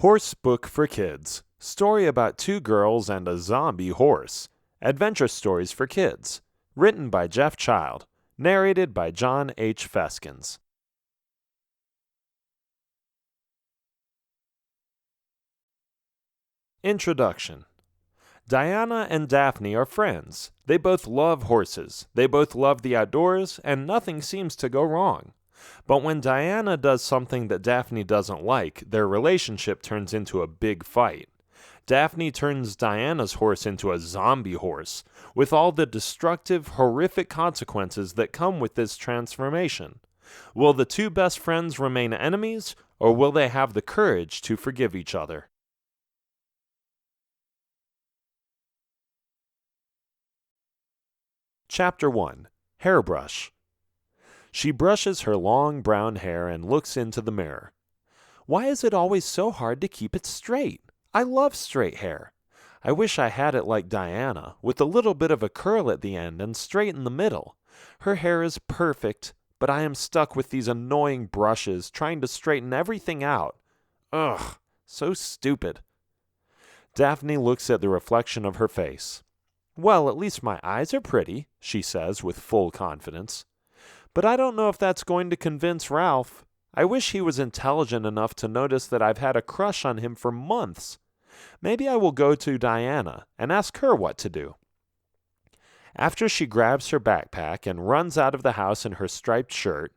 Horse Book for Kids. Story about two girls and a zombie horse. Adventure stories for kids. Written by Jeff Child. Narrated by John H. Feskins. Introduction. Diana and Daphne are friends. They both love horses. They both love the outdoors, and nothing seems to go wrong. But when Diana does something that Daphne doesn't like, their relationship turns into a big fight. Daphne turns Diana's horse into a zombie horse, with all the destructive, horrific consequences that come with this transformation. Will the two best friends remain enemies, or will they have the courage to forgive each other? Chapter 1. Hairbrush. She brushes her long brown hair and looks into the mirror. Why is it always so hard to keep it straight? I love straight hair. I wish I had it like Diana, with a little bit of a curl at the end and straight in the middle. Her hair is perfect, but I am stuck with these annoying brushes trying to straighten everything out. Ugh, so stupid. Daphne looks at the reflection of her face. Well, at least my eyes are pretty, she says with full confidence. But I don't know if that's going to convince Ralph. I wish he was intelligent enough to notice that I've had a crush on him for months. Maybe I will go to Diana and ask her what to do. After she grabs her backpack and runs out of the house in her striped shirt,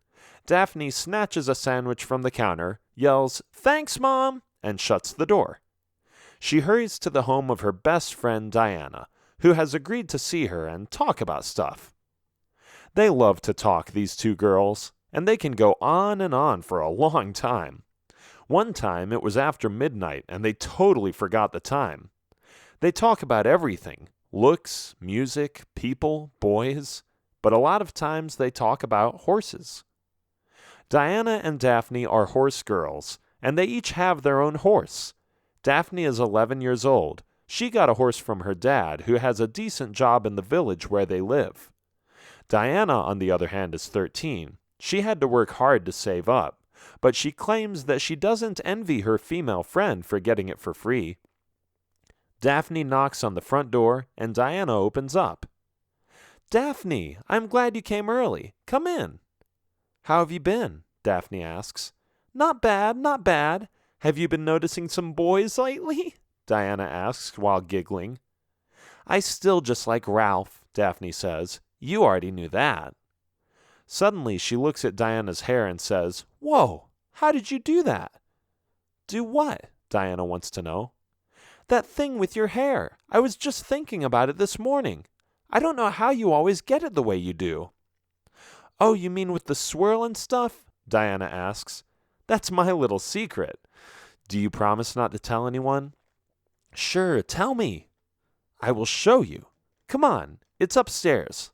Daphne snatches a sandwich from the counter, yells, "Thanks, Mom!" and shuts the door. She hurries to the home of her best friend Diana, who has agreed to see her and talk about stuff. They love to talk, these two girls, and they can go on and on for a long time. One time it was after midnight and they totally forgot the time. They talk about everything, looks, music, people, boys, but a lot of times they talk about horses. Diana and Daphne are horse girls, and they each have their own horse. Daphne is 11 years old. She got a horse from her dad, who has a decent job in the village where they live. Diana, on the other hand, is 13. She had to work hard to save up, but she claims that she doesn't envy her female friend for getting it for free. Daphne knocks on the front door, and Diana opens up. "Daphne, I'm glad you came early. Come in." "How have you been?" Daphne asks. "Not bad, not bad. Have you been noticing some boys lately?" Diana asks while giggling. "I still just like Ralph," Daphne says. "You already knew that." Suddenly she looks at Diana's hair and says, "Whoa, how did you do that?" "Do what?" Diana wants to know. "That thing with your hair. I was just thinking about it this morning. I don't know how you always get it the way you do." "Oh, you mean with the swirl and stuff?" Diana asks. "That's my little secret. Do you promise not to tell anyone?" "Sure, tell me." "I will show you. Come on, it's upstairs."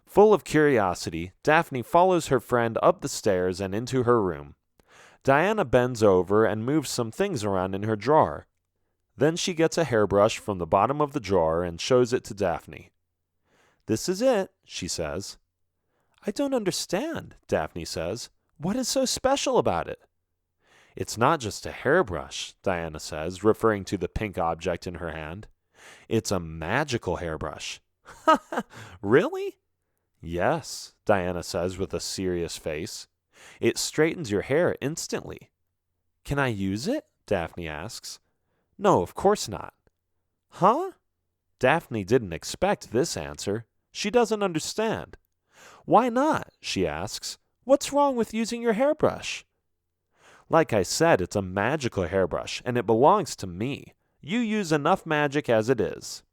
Full of curiosity, Daphne follows her friend up the stairs and into her room. Diana bends over and moves some things around in her drawer. Then she gets a hairbrush from the bottom of the drawer and shows it to Daphne. "This is it," she says. "I don't understand," Daphne says. "What is so special about it?" "It's not just a hairbrush," Diana says, referring to the pink object in her hand. "It's a magical hairbrush." "Really?" "Yes," Diana says with a serious face. "It straightens your hair instantly." "Can I use it?" Daphne asks. "No, of course not." "Huh?" Daphne didn't expect this answer. She doesn't understand. "Why not?" she asks. "What's wrong with using your hairbrush?" "Like I said, it's a magical hairbrush, and it belongs to me. You use enough magic as it is."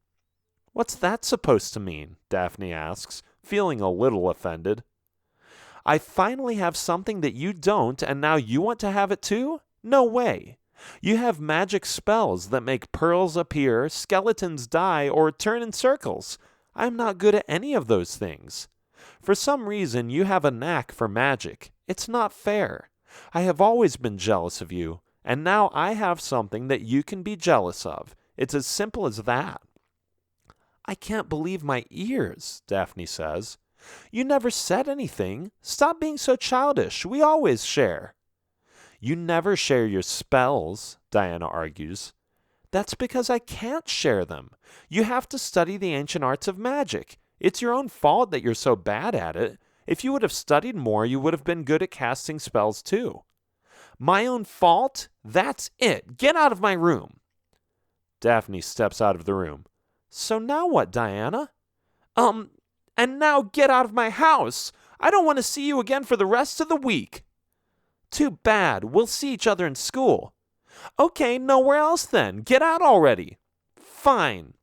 "What's that supposed to mean?" Daphne asks, feeling a little offended. "I finally have something that you don't, and now you want to have it too? No way. You have magic spells that make pearls appear, skeletons die, or turn in circles. I'm not good at any of those things. For some reason, you have a knack for magic. It's not fair. I have always been jealous of you, and now I have something that you can be jealous of. It's as simple as that." "I can't believe my ears," Daphne says. "You never said anything. Stop being so childish. We always share." You never share your spells, Diana argues. That's because I can't share them. You have to study the ancient arts of magic. It's your own fault that you're so bad at it. If you would have studied more, you would have been good at casting spells too. My own fault? That's it. Get out of my room. Daphne steps out of the room. So now what, Diana? And now get out of my house. I don't want to see you again for the rest of the week. Too bad. We'll see each other in school. Okay, nowhere else then. Get out already. Fine.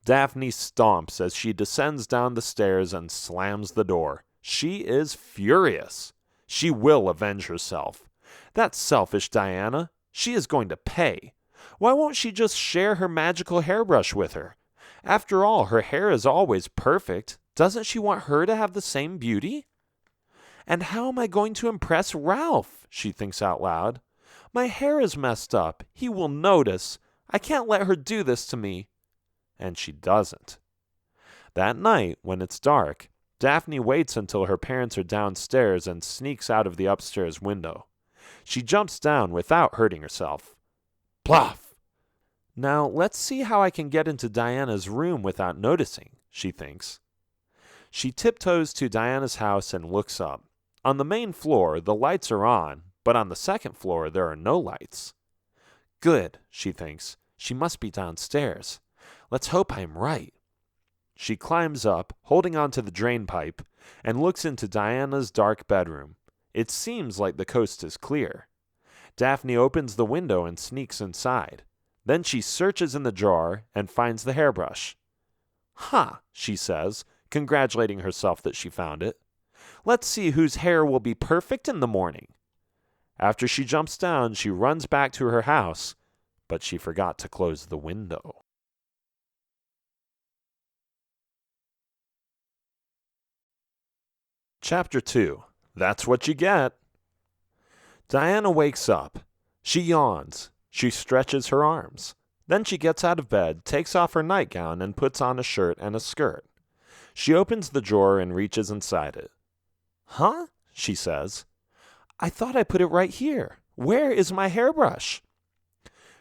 Daphne stomps as she descends down the stairs and slams the door. She is furious. She will avenge herself. That selfish Diana. She is going to pay. Why won't she just share her magical hairbrush with her? After all, her hair is always perfect. Doesn't she want her to have the same beauty? And how am I going to impress Ralph? She thinks out loud. My hair is messed up. He will notice. I can't let her do this to me. And she doesn't. That night, when it's dark, Daphne waits until her parents are downstairs and sneaks out of the upstairs window. She jumps down without hurting herself. Plof! Now, let's see how I can get into Diana's room without noticing, she thinks. She tiptoes to Diana's house and looks up. On the main floor, the lights are on, but on the second floor, there are no lights. Good, she thinks. She must be downstairs. Let's hope I am right. She climbs up, holding onto the drain pipe, and looks into Diana's dark bedroom. It seems like the coast is clear. Daphne opens the window and sneaks inside. Then she searches in the drawer and finds the hairbrush. Ha, she says, congratulating herself that she found it. Let's see whose hair will be perfect in the morning. After she jumps down, she runs back to her house, but she forgot to close the window. Chapter 2. That's what you get. Diana wakes up. She yawns. She stretches her arms. Then she gets out of bed, takes off her nightgown, and puts on a shirt and a skirt. She opens the drawer and reaches inside it. Huh? She says. I thought I put it right here. Where is my hairbrush?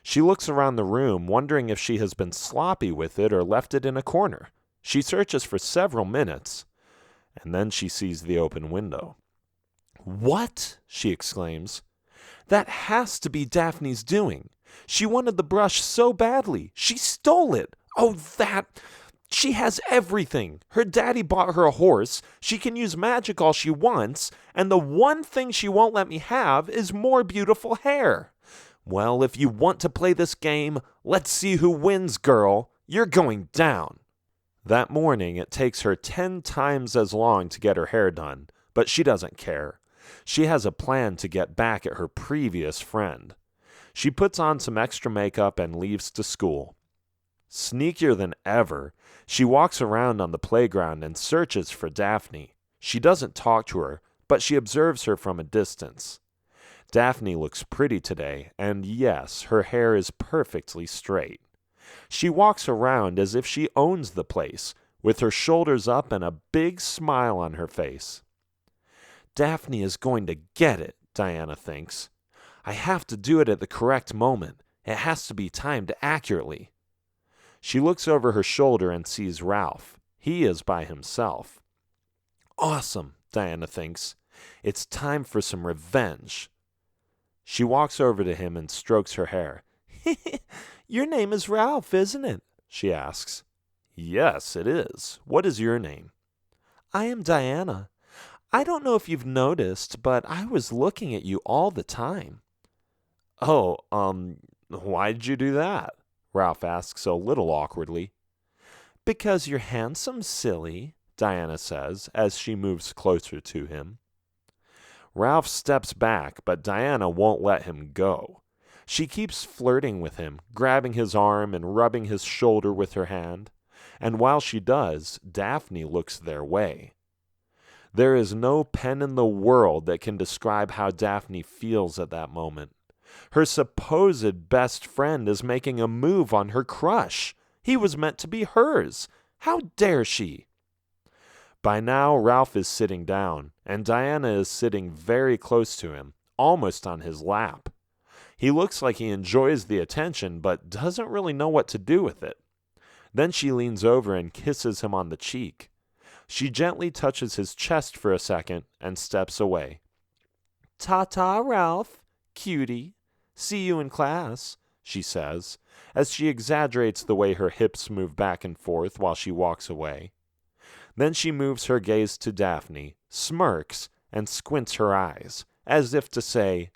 She looks around the room, wondering if she has been sloppy with it or left it in a corner. She searches for several minutes, and then she sees the open window. What? She exclaims. That has to be Daphne's doing. She wanted the brush so badly. She stole it. Oh, that. She has everything. Her daddy bought her a horse. She can use magic all she wants. And the one thing she won't let me have is more beautiful hair. Well, if you want to play this game, let's see who wins, girl. You're going down. That morning, it takes her 10 times as long to get her hair done, but she doesn't care. She has a plan to get back at her previous friend. She puts on some extra makeup and leaves to school. Sneakier than ever, she walks around on the playground and searches for Daphne. She doesn't talk to her, but she observes her from a distance. Daphne looks pretty today, and yes, her hair is perfectly straight. She walks around as if she owns the place, with her shoulders up and a big smile on her face. Daphne is going to get it, Diana thinks. I have to do it at the correct moment. It has to be timed accurately. She looks over her shoulder and sees Ralph. He is by himself. Awesome, Diana thinks. It's time for some revenge. She walks over to him and strokes her hair. Your name is Ralph, isn't it? She asks. Yes, it is. What is your name? I am Diana. I don't know if you've noticed, but I was looking at you all the time. Oh, why did you do that? Ralph asks a little awkwardly. Because you're handsome, silly, Diana says as she moves closer to him. Ralph steps back, but Diana won't let him go. She keeps flirting with him, grabbing his arm and rubbing his shoulder with her hand. And while she does, Daphne looks their way. There is no pen in the world that can describe how Daphne feels at that moment. Her supposed best friend is making a move on her crush. He was meant to be hers. How dare she? By now, Ralph is sitting down, and Diana is sitting very close to him, almost on his lap. He looks like he enjoys the attention but doesn't really know what to do with it. Then she leans over and kisses him on the cheek. She gently touches his chest for a second and steps away. "Ta-ta, Ralph, cutie. See you in class," she says, as she exaggerates the way her hips move back and forth while she walks away. Then she moves her gaze to Daphne, smirks, and squints her eyes, as if to say,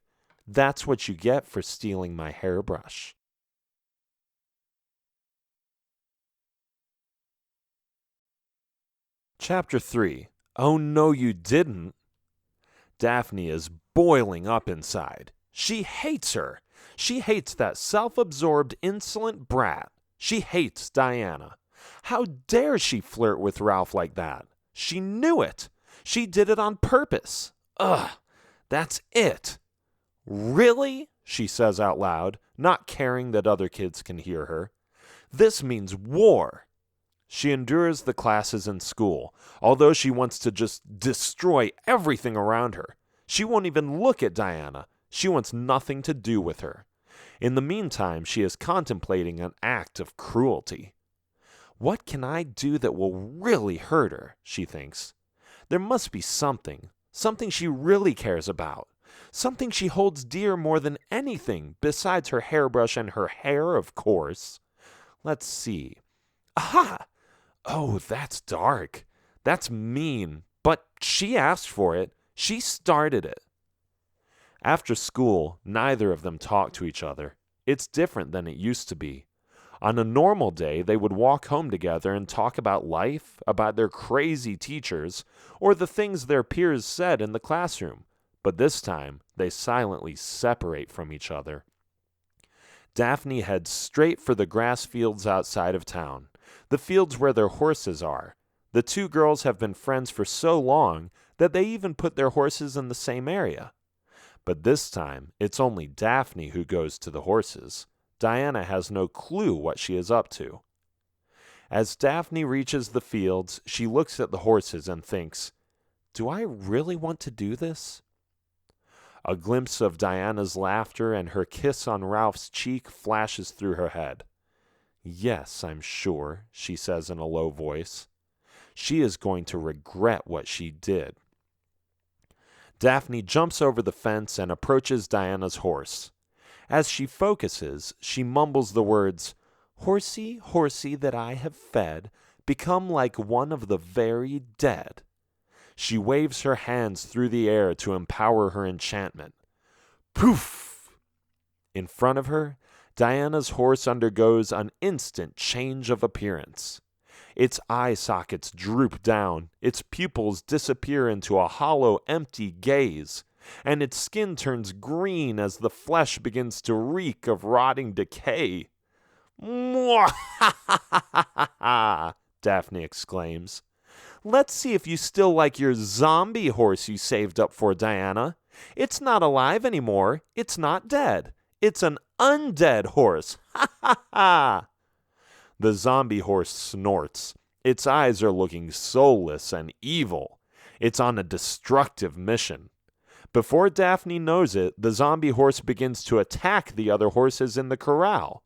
"That's what you get for stealing my hairbrush." Chapter 3. Oh no you didn't. Daphne is boiling up inside. She hates her. She hates that self-absorbed, insolent brat. She hates Diana. How dare she flirt with Ralph like that? She knew it. She did it on purpose. Ugh, that's it. Really? She says out loud, not caring that other kids can hear her. This means war. She endures the classes in school, although she wants to just destroy everything around her. She won't even look at Diana. She wants nothing to do with her. In the meantime, she is contemplating an act of cruelty. What can I do that will really hurt her, she thinks. There must be something she really cares about, something she holds dear more than anything besides her hairbrush and her hair, of course. Let's see. Aha! Oh, that's dark. That's mean. But she asked for it. She started it. After school, neither of them talk to each other. It's different than it used to be. On a normal day, they would walk home together and talk about life, about their crazy teachers, or the things their peers said in the classroom. But this time, they silently separate from each other. Daphne heads straight for the grass fields outside of town, the fields where their horses are. The two girls have been friends for so long that they even put their horses in the same area. But this time, it's only Daphne who goes to the horses. Diana has no clue what she is up to. As Daphne reaches the fields, she looks at the horses and thinks, "Do I really want to do this?" A glimpse of Diana's laughter and her kiss on Ralph's cheek flashes through her head. "Yes, I'm sure," she says in a low voice. She is going to regret what she did. Daphne jumps over the fence and approaches Diana's horse. As she focuses, she mumbles the words, "Horsey, horsey that I have fed, become like one of the very dead." She waves her hands through the air to empower her enchantment. Poof! In front of her, Diana's horse undergoes an instant change of appearance. Its eye sockets droop down, its pupils disappear into a hollow, empty gaze, and its skin turns green as the flesh begins to reek of rotting decay. "Mwah-ha-ha-ha-ha-ha!" Daphne exclaims. "Let's see if you still like your zombie horse you saved up for, Diana. It's not alive anymore. It's not dead. It's an undead horse. Ha ha ha!" The zombie horse snorts. Its eyes are looking soulless and evil. It's on a destructive mission. Before Daphne knows it, the zombie horse begins to attack the other horses in the corral.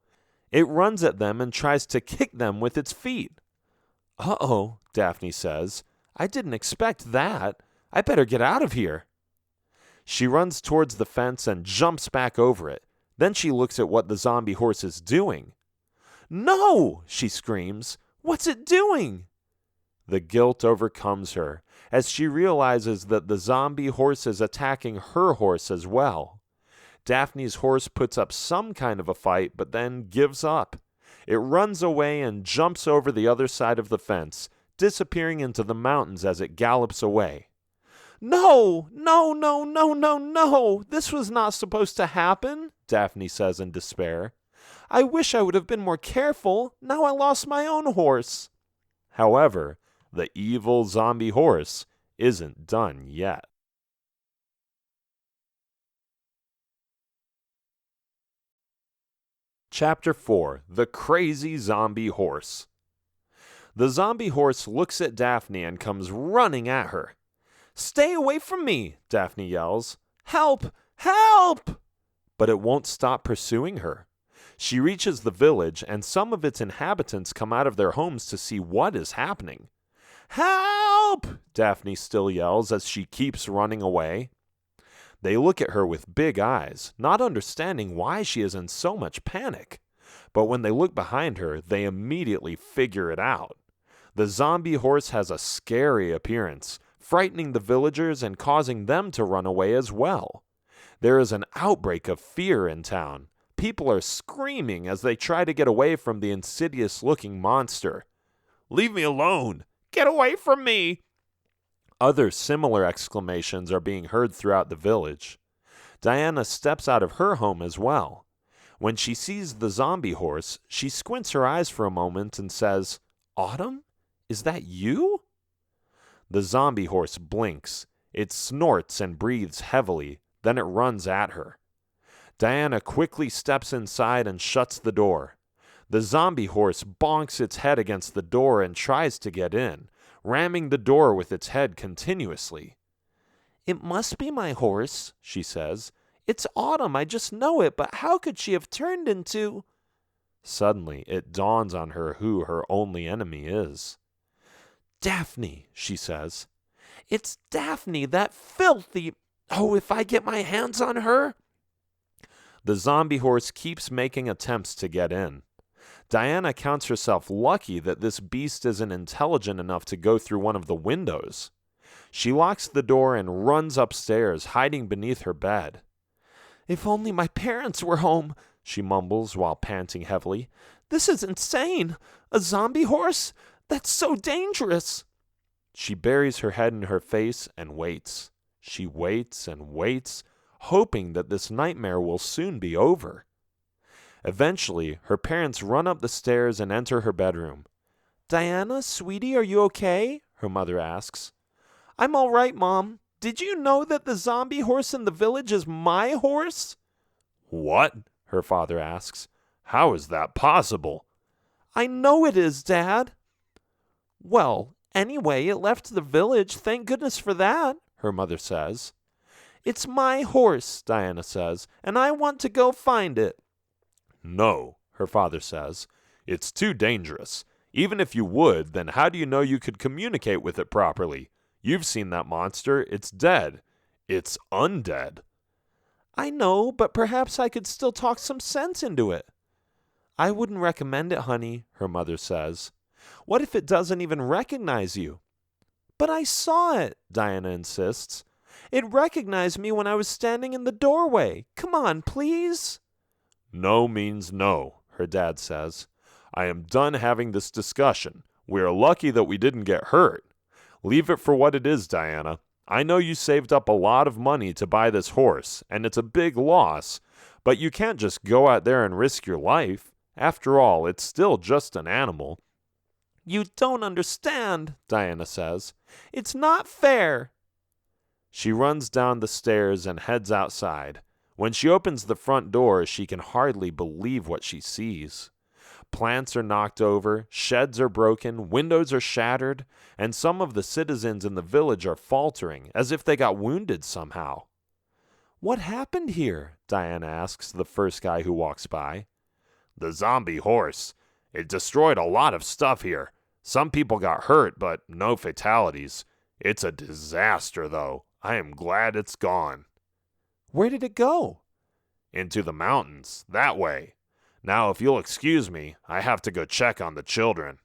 It runs at them and tries to kick them with its feet. "Uh-oh," Daphne says. "I didn't expect that. I better get out of here." She runs towards the fence and jumps back over it. Then she looks at what the zombie horse is doing. "No!" she screams. "What's it doing?" The guilt overcomes her as she realizes that the zombie horse is attacking her horse as well. Daphne's horse puts up some kind of a fight but then gives up. It runs away and jumps over the other side of the fence, disappearing into the mountains as it gallops away. "No! No, no, no, no, no! This was not supposed to happen," Daphne says in despair. "I wish I would have been more careful. Now I lost my own horse." However, the evil zombie horse isn't done yet. Chapter 4. The Crazy Zombie Horse. The zombie horse looks at Daphne and comes running at her. "Stay away from me!" Daphne yells. "Help! Help! But it won't stop pursuing her. She reaches the village, and some of its inhabitants come out of their homes to see what is happening. Help! Daphne still yells as she keeps running away. They look at her with big eyes, not understanding why she is in so much panic. But when they look behind her, they immediately figure it out. The zombie horse has a scary appearance, frightening the villagers and causing them to run away as well. There is an outbreak of fear in town. People are screaming as they try to get away from the insidious-looking monster. Leave me alone! Get away from me! Other similar exclamations are being heard throughout the village. Diana steps out of her home as well. When she sees the zombie horse, she squints her eyes for a moment and says, "Autumn? Is that you?" The zombie horse blinks. It snorts and breathes heavily. Then it runs at her. Diana quickly steps inside and shuts the door. The zombie horse bonks its head against the door and tries to get in, ramming the door with its head continuously. "It must be my horse," she says. "It's Autumn, I just know it, but how could she have turned into—" Suddenly, it dawns on her who her only enemy is. "Daphne," she says. "It's Daphne, that filthy— Oh, if I get my hands on her!" The zombie horse keeps making attempts to get in. Diana counts herself lucky that this beast isn't intelligent enough to go through one of the windows. She locks the door and runs upstairs, hiding beneath her bed. "If only my parents were home," she mumbles while panting heavily. "This is insane! A zombie horse? That's so dangerous!" She buries her head in her face and waits. She waits and waits, hoping that this nightmare will soon be over. Eventually, her parents run up the stairs and enter her bedroom. "Diana, sweetie, are you okay?" her mother asks. "I'm all right, Mom. Did you know that the zombie horse in the village is my horse?" "What?" her father asks. "How is that possible?" "I know it is, Dad." "Well, anyway, it left the village. Thank goodness for that," her mother says. "It's my horse," Diana says, "and I want to go find it." "No," her father says. "It's too dangerous. Even if you would, then how do you know you could communicate with it properly? You've seen that monster. It's dead. It's undead." "I know, but perhaps I could still talk some sense into it." "I wouldn't recommend it, honey," her mother says. "What if it doesn't even recognize you?" "But I saw it," Diana insists. "It recognized me when I was standing in the doorway. Come on, please." "No means no," her dad says. "I am done having this discussion. We are lucky that we didn't get hurt. Leave it for what it is, Diana. I know you saved up a lot of money to buy this horse, and it's a big loss, but you can't just go out there and risk your life. After all, it's still just an animal." "You don't understand," Diana says. "It's not fair." She runs down the stairs and heads outside. When she opens the front door, she can hardly believe what she sees. Plants are knocked over, sheds are broken, windows are shattered, and some of the citizens in the village are faltering, as if they got wounded somehow. "What happened here?" Diana asks the first guy who walks by. "The zombie horse. It destroyed a lot of stuff here. Some people got hurt, but no fatalities. It's a disaster, though. I am glad it's gone." "Where did it go?" "Into the mountains, that way. Now, if you'll excuse me, I have to go check on the children."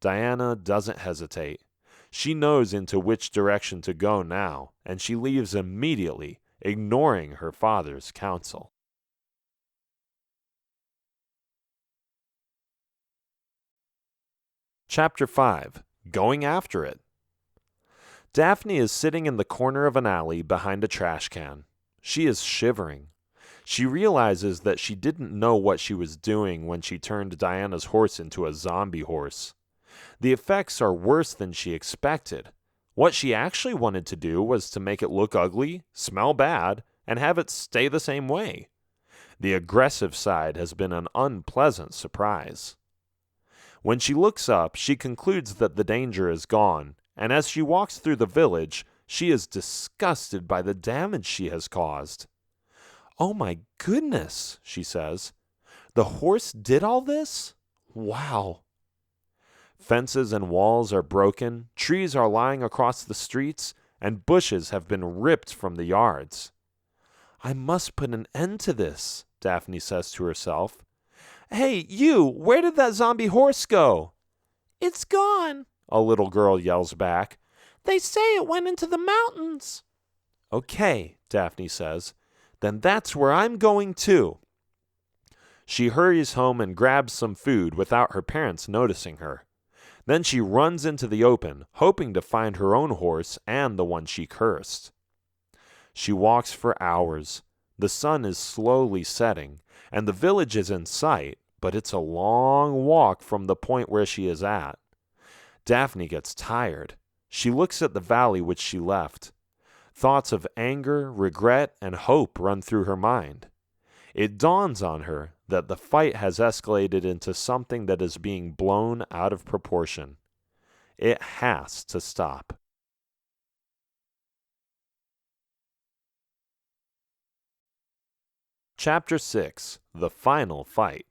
Diana doesn't hesitate. She knows into which direction to go now, and she leaves immediately, ignoring her father's counsel. Chapter 5. Going After It. Daphne is sitting in the corner of an alley behind a trash can. She is shivering. She realizes that she didn't know what she was doing when she turned Diana's horse into a zombie horse. The effects are worse than she expected. What she actually wanted to do was to make it look ugly, smell bad, and have it stay the same way. The aggressive side has been an unpleasant surprise. When she looks up, she concludes that the danger is gone, and as she walks through the village, She is disgusted by the damage she has caused. "Oh my goodness," she says. "The horse did all this? Wow." Fences and walls are broken, trees are lying across the streets, and bushes have been ripped from the yards. "I must put an end to this," Daphne says to herself. "Hey, you, where did that zombie horse go?" "It's gone," a little girl yells back. "They say it went into the mountains." "Okay," Daphne says, "then that's where I'm going too." She hurries home and grabs some food without her parents noticing her. Then she runs into the open, hoping to find her own horse and the one she cursed. She walks for hours. The sun is slowly setting, and the village is in sight, but it's a long walk from the point where she is at. Daphne gets tired. She looks at the valley which she left. Thoughts of anger, regret, and hope run through her mind. It dawns on her that the fight has escalated into something that is being blown out of proportion. It has to stop. Chapter 6: The Final Fight.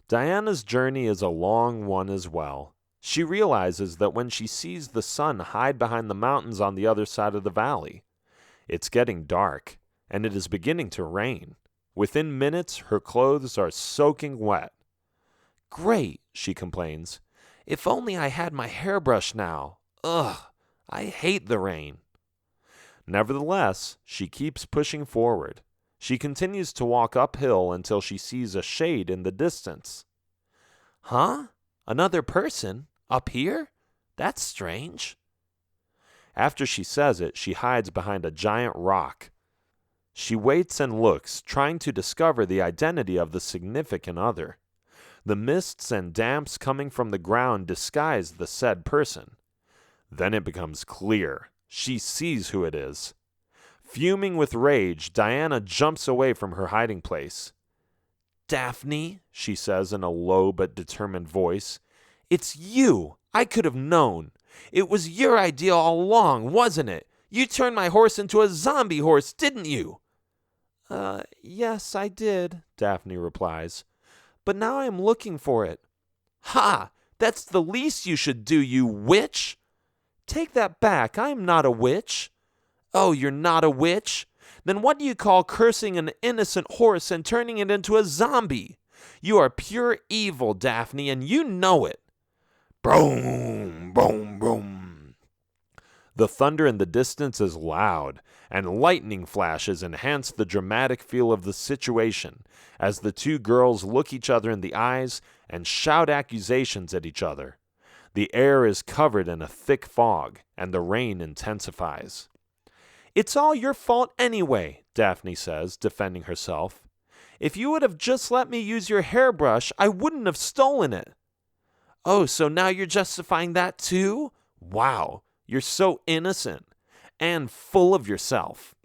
Diana's journey is a long one as well. She realizes that when she sees the sun hide behind the mountains on the other side of the valley. It's getting dark, and it is beginning to rain. Within minutes, her clothes are soaking wet. "Great," she complains. "If only I had my hairbrush now. Ugh, I hate the rain." Nevertheless, she keeps pushing forward. She continues to walk uphill until she sees a shade in the distance. "Huh? Another person? Up here? That's strange." After she says it, she hides behind a giant rock. She waits and looks, trying to discover the identity of the significant other. The mists and damps coming from the ground disguise the said person. Then it becomes clear. She sees who it is. Fuming with rage, Diana jumps away from her hiding place. "Daphne," she says in a low but determined voice, "it's you! I could have known. It was your idea all along, wasn't it? You turned my horse into a zombie horse, didn't you?" Yes, I did," Daphne replies. "But now I am looking for it." "Ha! That's the least you should do, you witch!" "Take that back. I am not a witch." "Oh, you're not a witch? Then what do you call cursing an innocent horse and turning it into a zombie? You are pure evil, Daphne, and you know it." Boom, boom, boom. The thunder in the distance is loud, and lightning flashes enhance the dramatic feel of the situation as the two girls look each other in the eyes and shout accusations at each other. The air is covered in a thick fog, and the rain intensifies. "It's all your fault anyway," Daphne says, defending herself. "If you would have just let me use your hairbrush, I wouldn't have stolen it." "Oh, so now you're justifying that too? Wow, you're so innocent and full of yourself."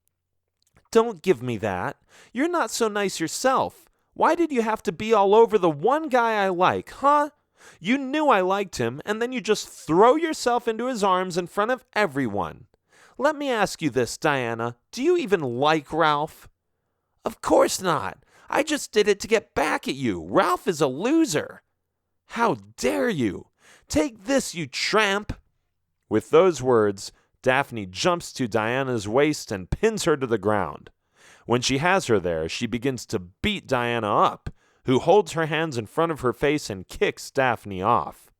"Don't give me that. You're not so nice yourself. Why did you have to be all over the one guy I like, huh? You knew I liked him, and then you just throw yourself into his arms in front of everyone. Let me ask you this, Diana. Do you even like Ralph?" "Of course not. I just did it to get back at you. Ralph is a loser." "How dare you? Take this, you tramp." With those words, Daphne jumps to Diana's waist and pins her to the ground. When she has her there, she begins to beat Diana up, who holds her hands in front of her face and kicks Daphne off.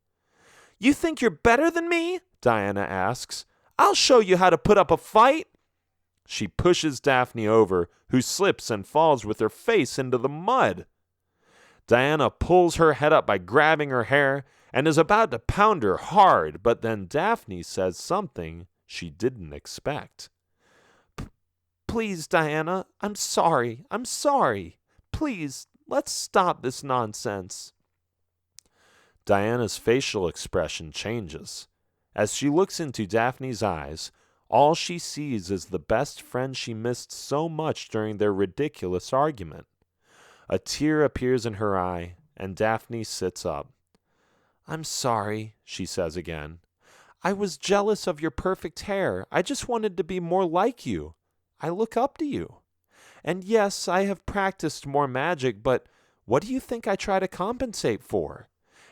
"You think you're better than me?" Diana asks. "I'll show you how to put up a fight." She pushes Daphne over, who slips and falls with her face into the mud. Diana pulls her head up by grabbing her hair and is about to pound her hard, but then Daphne says something she didn't expect. "Please, Diana, I'm sorry. Please, let's stop this nonsense." Diana's facial expression changes. As she looks into Daphne's eyes, all she sees is the best friend she missed so much during their ridiculous argument. A tear appears in her eye, and Daphne sits up. "I'm sorry," she says again. I was jealous of your perfect hair. I just wanted to be more like you. I look up to you. And yes, I have practiced more magic, but what do you think I try to compensate for?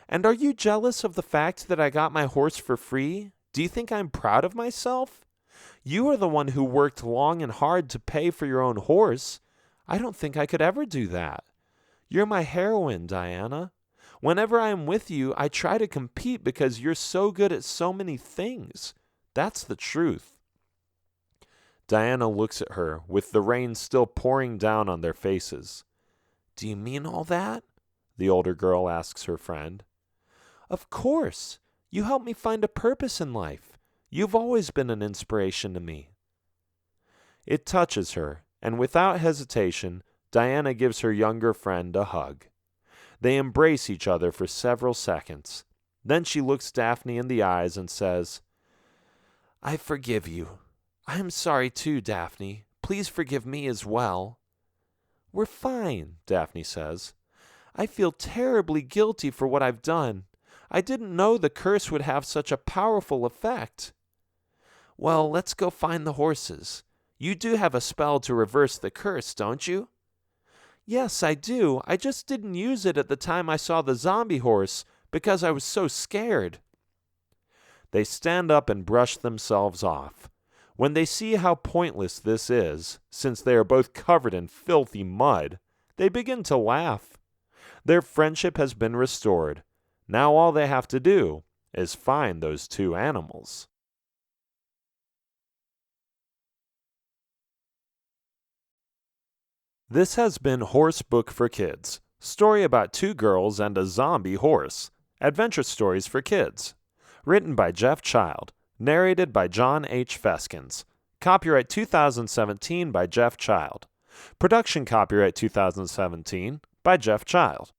And are you jealous of the fact that I got my horse for free? Do you think I'm proud of myself? You are the one who worked long and hard to pay for your own horse. I don't think I could ever do that. You're my heroine, Diana. Whenever I am with you, I try to compete because you're so good at so many things. That's the truth. Diana looks at her, with the rain still pouring down on their faces. Do you mean all that? The older girl asks her friend. Of course. You helped me find a purpose in life. You've always been an inspiration to me. It touches her, and without hesitation, Diana gives her younger friend a hug. They embrace each other for several seconds. Then she looks Daphne in the eyes and says, I forgive you. I am sorry too, Daphne. Please forgive me as well. We're fine, Daphne says. I feel terribly guilty for what I've done. I didn't know the curse would have such a powerful effect. Well, let's go find the horses. You do have a spell to reverse the curse, don't you? Yes, I do. I just didn't use it at the time I saw the zombie horse because I was so scared. They stand up and brush themselves off. When they see how pointless this is, since they are both covered in filthy mud, they begin to laugh. Their friendship has been restored. Now all they have to do is find those two animals. This has been Horse Book for Kids. Story about two girls and a zombie horse. Adventure stories for kids. Written by Jeff Child. Narrated by John H. Feskins. Copyright 2017 by Jeff Child. Production copyright 2017 by Jeff Child.